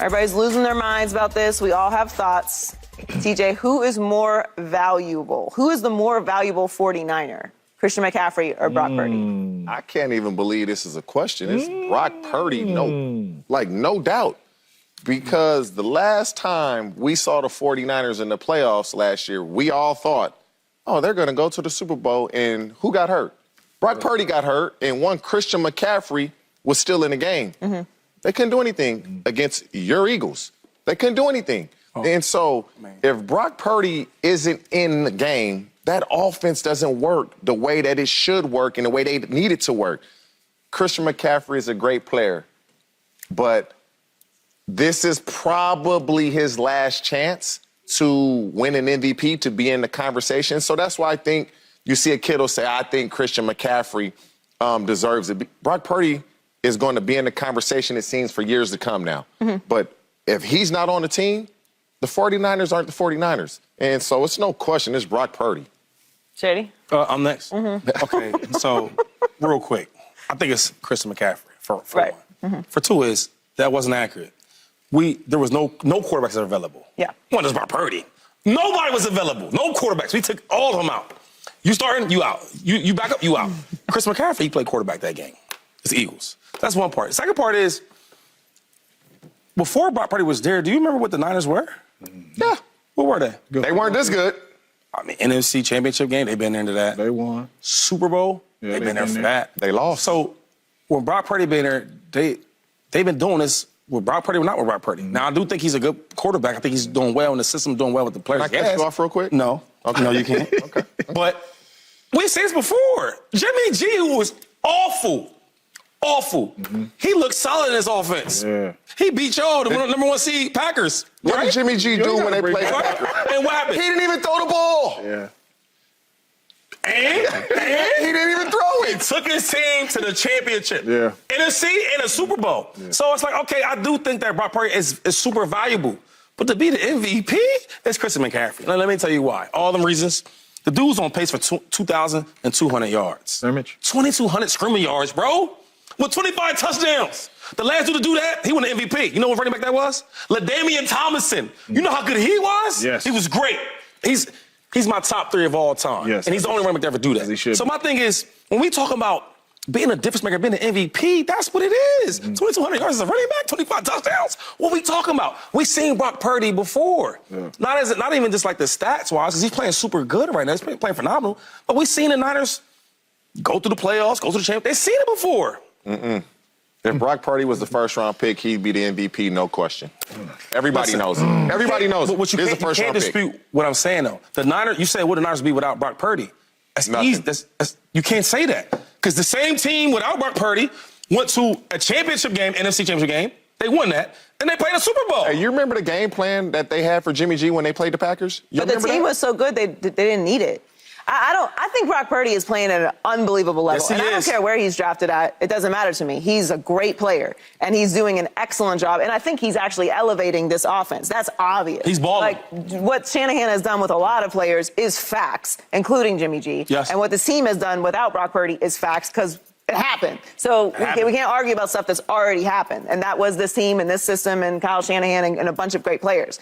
Everybody's losing their minds about this. We all have thoughts. TJ, who is more valuable? Who is the more valuable 49er? Christian McCaffrey or Brock Purdy? I can't even believe this is a question. It's Brock Purdy, no doubt. Because the last time we saw the 49ers in the playoffs last year, we all thought, oh, they're going to go to the Super Bowl, and who got hurt? Brock Purdy got hurt, and one Christian McCaffrey was still in the game. They couldn't do anything against your Eagles. They couldn't do anything. And so if Brock Purdy isn't in the game, that offense doesn't work the way that it should work and the way they need it to work. Christian McCaffrey is a great player, but this is probably his last chance to win an MVP, to be in the conversation. So that's why I think you see a kid will say, I think Christian McCaffrey deserves it. Brock Purdy is going to be in the conversation, it seems, for years to come now. But if he's not on the team, the 49ers aren't the 49ers. And so it's no question, it's Brock Purdy. Shady? I'm next. Okay, so real quick, I think it's Christian McCaffrey for one. For two is, that wasn't accurate. There was no quarterbacks that were available. Yeah. One is Brock Purdy. Nobody was available. No quarterbacks. We took all of them out. You starting, you out. You back up, you out. Chris McCaffrey, he played quarterback that game. It's the Eagles. That's one part. The second part is, before Brock Purdy was there, do you remember what the Niners were? Yeah. What were they? They weren't this good. I mean, NFC Championship game, they've been into that. They won. Super Bowl, Yeah, they've been there for that. They lost. So when Brock Purdy been there, they've been doing this with Brock Purdy or not with Brock Purdy. Now, I do think he's a good quarterback. I think he's doing well in the system, doing well with the players. Can I cut you off real quick? No. Okay. No, you can't. Okay. But we've seen this before. Jimmy G, who was awful. He looked solid in his offense. Yeah. He beat y'all, the number one seed Packers. What did Jimmy G do when they played the Packers? And what happened? He didn't even throw the ball. Yeah. And He didn't even throw it. took his team to the championship. Yeah. NFC and a Super Bowl. Yeah. So it's like, okay, I do think that Brock Purdy is super valuable. But to be the MVP, it's Christian McCaffrey. Now, let me tell you why. All them reasons. The dude's on pace for 2,200 yards. Scrimmage. 2,200 scrimmage yards, bro. With 25 touchdowns. The last dude to do that, he won the MVP. You know what running back that was? LaDainian Tomlinson. You know how good he was? Yes. He was great. He's my top 3 of all time. Yes. And he's the only running back to ever do that. He should so be. my thing is, when we talk about being a difference maker, being an MVP, that's what it is. 2,200 yards as a running back, 25 touchdowns. What we talking about? We seen Brock Purdy before. Yeah. Not even just like the stats-wise, because he's playing super good right now. He's playing phenomenal. But we seen the Niners go through the playoffs, go to the championship. They've seen it before. If Brock Purdy was the first-round pick, he'd be the MVP, no question. Everybody knows it. Everybody knows it. But what you This is can't, a first-round pick. dispute what I'm saying, though. The Niners, you said, what the Niners be without Brock Purdy? That's Nothing. easy. You can't say that. Because the same team without Brock Purdy went to a championship game, NFC championship game. They won that, and they played a Super Bowl. Hey, you remember the game plan that they had for Jimmy G when they played the Packers? But the team was so good, they didn't need it. I think Brock Purdy is playing at an unbelievable level. Yes, he and I don't is. care where he's drafted at. It doesn't matter to me. He's a great player, and he's doing an excellent job. And I think he's actually elevating this offense. That's obvious. He's balling. Like, what Shanahan has done with a lot of players is facts, including Jimmy G. Yes. And what this team has done without Brock Purdy is facts, because it happened. So we can't argue about stuff that's already happened. And that was this team and this system and Kyle Shanahan and a bunch of great players.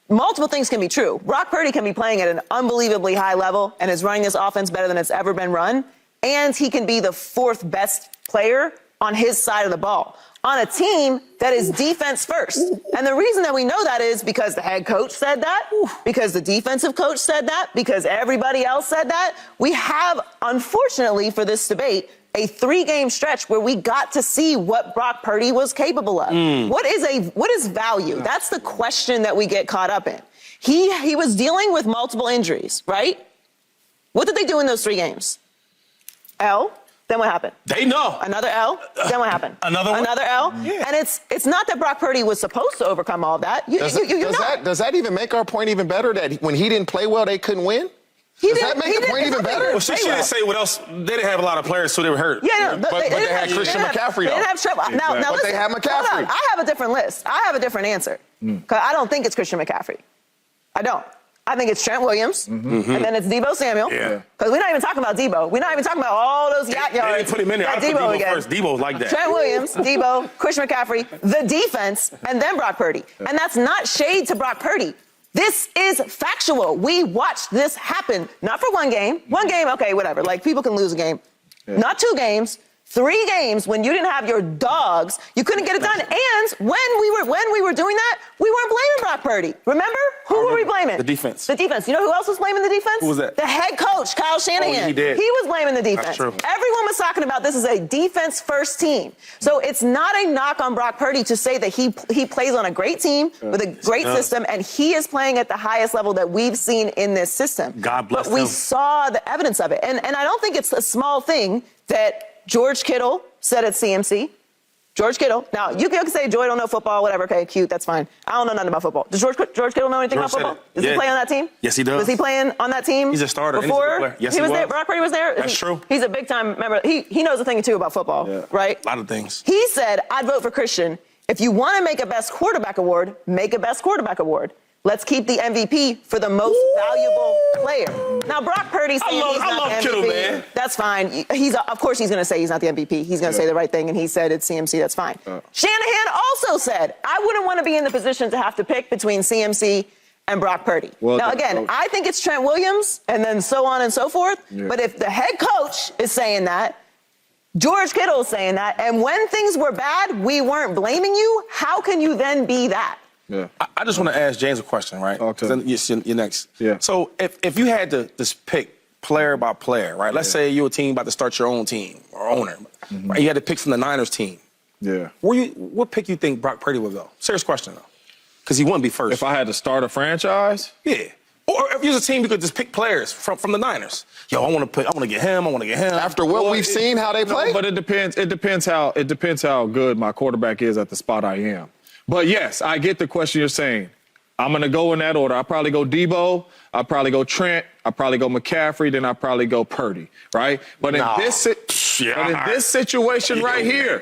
Multiple things can be true. Brock Purdy can be playing at an unbelievably high level and is running this offense better than it's ever been run. And he can be the 4th best player on his side of the ball on a team that is defense first. And the reason that we know that is because the head coach said that, because the defensive coach said that, because everybody else said that. We have, unfortunately for this debate, a 3-game stretch where we got to see what Brock Purdy was capable of. What is value? That's the question that we get caught up in. He was dealing with multiple injuries, right? What did they do in those 3 games? L. Then what happened? They know. Another L. Then what happened? Another L. Yeah. And it's not that Brock Purdy was supposed to overcome all that. Does that even make our point even better, that when he didn't play well, they couldn't win? Does that make the point even better? Well, she didn't say what else. They didn't have a lot of players, so they were hurt. Yeah, no, but they had Christian McCaffrey, though. They didn't have trouble. Now But listen, they had hold McCaffrey. on. I have a different list. I have a different answer. Because I don't think it's Christian McCaffrey. I don't. I think it's Trent Williams, and then it's Deebo Samuel. Yeah. Because we're not even talking about Deebo. We're not even talking about all those yacht yards. They put him in there. I put Deebo first. Deebo's like that. Trent Williams, Deebo, Christian McCaffrey, the defense, and then Brock Purdy. And that's not shade to Brock Purdy. This is factual. We watched this happen, not for one game. One game, okay, whatever. Like, people can lose a game. Yeah. Not 2 games. 3 games when you didn't have your dogs, you couldn't get it done. And when we were doing that, we weren't blaming Brock Purdy. Remember? Who were we blaming? The defense. The defense. You know who else was blaming the defense? Who was that? The head coach, Kyle Shanahan. Oh, he did. He was blaming the defense. That's true. Everyone was talking about this as a defense-first team. So it's not a knock on Brock Purdy to say that he plays on a great team with a great system, and he is playing at the highest level that we've seen in this system. God bless him. But we saw the evidence of it. And I don't think it's a small thing that George Kittle said at CMC. George Kittle. Now, you can say Joy don't know football, whatever. Okay, cute, that's fine. I don't know nothing about football. Does George Kittle know anything about football? Does he play on that team? Yes, he does. Was he playing on that team? He's a starter. Before? And he's a good player. Yes, he was was there. Brock Purdy was there. That's true. He's a big-time member. He knows a thing or two about football, right? A lot of things. He said, I'd vote for Christian. If you want to make a best quarterback award, make a best quarterback award. Let's keep the MVP for the most valuable player. Now, Brock Purdy saying he's not the MVP. Kittle, man. That's fine. Of course he's going to say he's not the MVP. He's going to say the right thing, and he said it's CMC. That's fine. Shanahan also said, I wouldn't want to be in the position to have to pick between CMC and Brock Purdy. Well, now, again, I think it's Trent Williams, and then so on and so forth. Yeah. But if the head coach is saying that, George Kittle is saying that, and when things were bad, we weren't blaming you, how can you then be that? Yeah. I just want to ask James a question, right? Okay. Then you're next. Yeah. So if you had to just pick player by player, right? Let's say you're a team about to start your own team or owner, right? You had to pick from the Niners team. Yeah. What pick you think Brock Purdy would go? Serious question, though. Because he wouldn't be first. If I had to start a franchise? Yeah. Or if you're a team, you could just pick players from the Niners. Yo, I want to get him. I want to get him. After what we've seen, how they play? No, but it depends how good my quarterback is at the spot I am. But yes, I get the question you're saying. I'm going to go in that order. I'll probably go Deebo. I'll probably go Trent. I'll probably go McCaffrey. Then I'll probably go Purdy, right? But in this situation right here,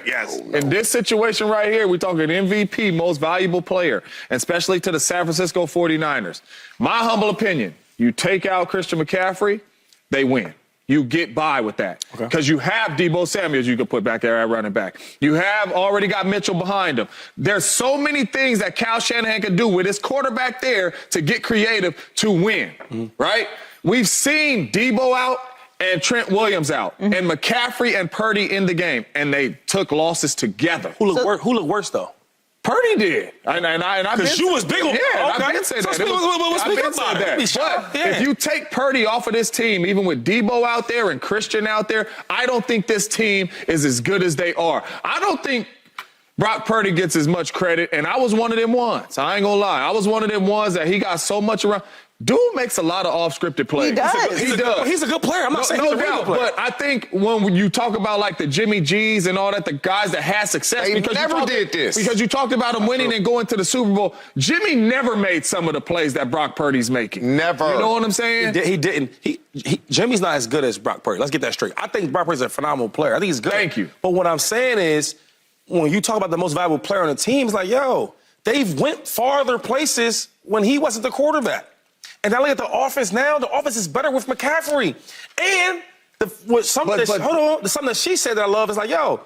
in this situation right here, we're talking MVP, most valuable player, and especially to the San Francisco 49ers. My humble opinion, you take out Christian McCaffrey, they win. You get by with that because you have Deebo Samuels you can put back there at running back. You have already got Mitchell behind him. There's so many things that Kyle Shanahan can do with his quarterback there to get creative to win, right? We've seen Deebo out and Trent Williams out and McCaffrey and Purdy in the game, and they took losses together. Who looked worse, though? Purdy did. Because you was big on I've been saying that. But if you take Purdy off of this team, even with Deebo out there and Christian out there, I don't think this team is as good as they are. I don't think Brock Purdy gets as much credit, and I was one of them ones. I ain't gonna lie. I was one of them ones that he got so much around. Dude makes a lot of off-scripted plays. He does. He does. He's a good player. I'm not saying he's a really good player. But I think when you talk about like the Jimmy G's and all that, the guys that had success, they never did this. Because you talked about him winning and going to the Super Bowl. Jimmy never made some of the plays that Brock Purdy's making. Never. You know what I'm saying? He didn't. Jimmy's not as good as Brock Purdy. Let's get that straight. I think Brock Purdy's a phenomenal player. I think he's good. Thank you. But what I'm saying is, when you talk about the most valuable player on the team, it's like, yo, they've went farther places when he wasn't the quarterback. And I look at the offense now. The offense is better with McCaffrey. And something that she said that I love is like, yo,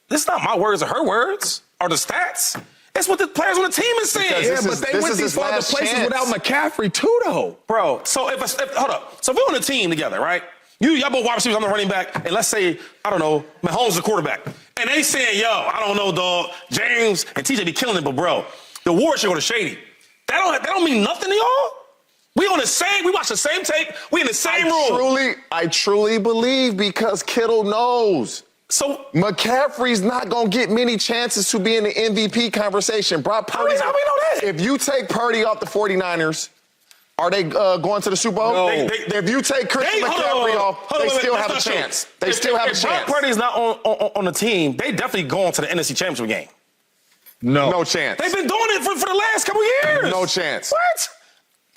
this is not my words or her words or the stats. It's what the players on the team is saying. Yeah, but they went these farther places without McCaffrey too, though. Bro, so hold up. So if we're on a team together, right? Y'all both wide receivers, I'm the running back, and let's say, I don't know, Mahomes is the quarterback. And they saying, yo, I don't know, dog, James and TJ be killing it, but bro, the war should go to Shady. That don't mean nothing to y'all? We watch the same tape, we in the same room. I truly believe because Kittle knows. So McCaffrey's not going to get many chances to be in the MVP conversation. Brock Purdy. How we know that? If you take Purdy off the 49ers, are they going to the Super Bowl? No. If you take Christian McCaffrey off, they still have a chance. They still have a chance. If Brock Purdy's not on the team, they definitely going to the NFC Championship game. No chance. They've been doing it for the last couple years. No chance. What?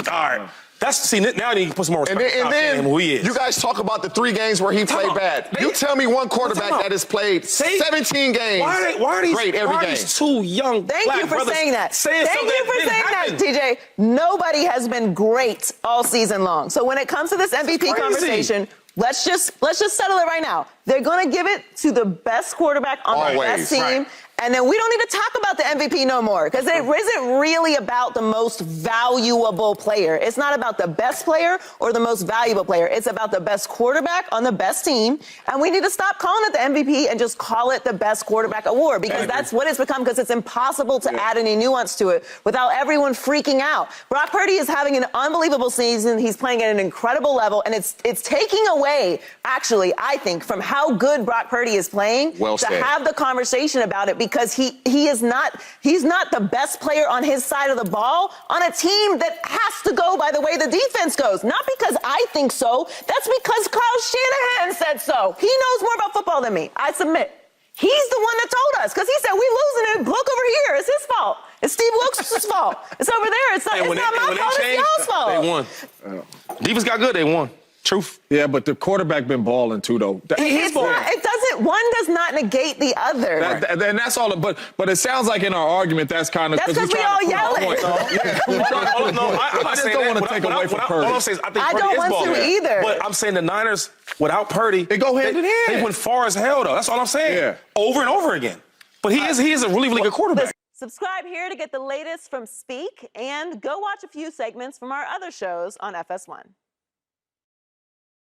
All right. Now you can put some more respect And on then who he is. you guys talk about the 3 games where he played bad. You tell me one quarterback that has played 17 games. Why are these great every game? These 2 young Thank black you for brothers saying that. saying Thank you for saying that, TJ. Nobody has been great all season long. So when it comes to this MVP conversation, let's just settle it right now. They're going to give it to the best quarterback on the best team. Right. And then we don't need to talk about the MVP no more because it isn't really about the most valuable player. It's not about the best player or the most valuable player. It's about the best quarterback on the best team. And we need to stop calling it the MVP and just call it the best quarterback award because that's what it's become because it's impossible to add any nuance to it without everyone freaking out. Brock Purdy is having an unbelievable season. He's playing at an incredible level. And it's taking away, actually, I think, from how good Brock Purdy is playing to have the conversation about it because he's not the best player on his side of the ball on a team that has to go by the way the defense goes. Not because I think so. That's because Kyle Shanahan said so. He knows more about football than me. I submit. He's the one that told us because he said we losing it. Look over here. It's his fault. It's Steve Wilkes' fault. It's over there. It's not my fault. It's y'all's fault. They won. Defense got good. They won. Truth. Yeah, but the quarterback been balling too, though. One does not negate the other. And that's all. But it sounds like in our argument, that's kind of. That's because we all yelling. I just don't want to take away from Purdy. All I'm saying is I think I Purdy don't is want balling. to either. But I'm saying the Niners, without Purdy, they go hand in hand. They went far as hell, though. That's all I'm saying. Yeah. Over and over again. But he is a really, really good quarterback. Subscribe here to get the latest from Speak and go watch a few segments from our other shows on FS1.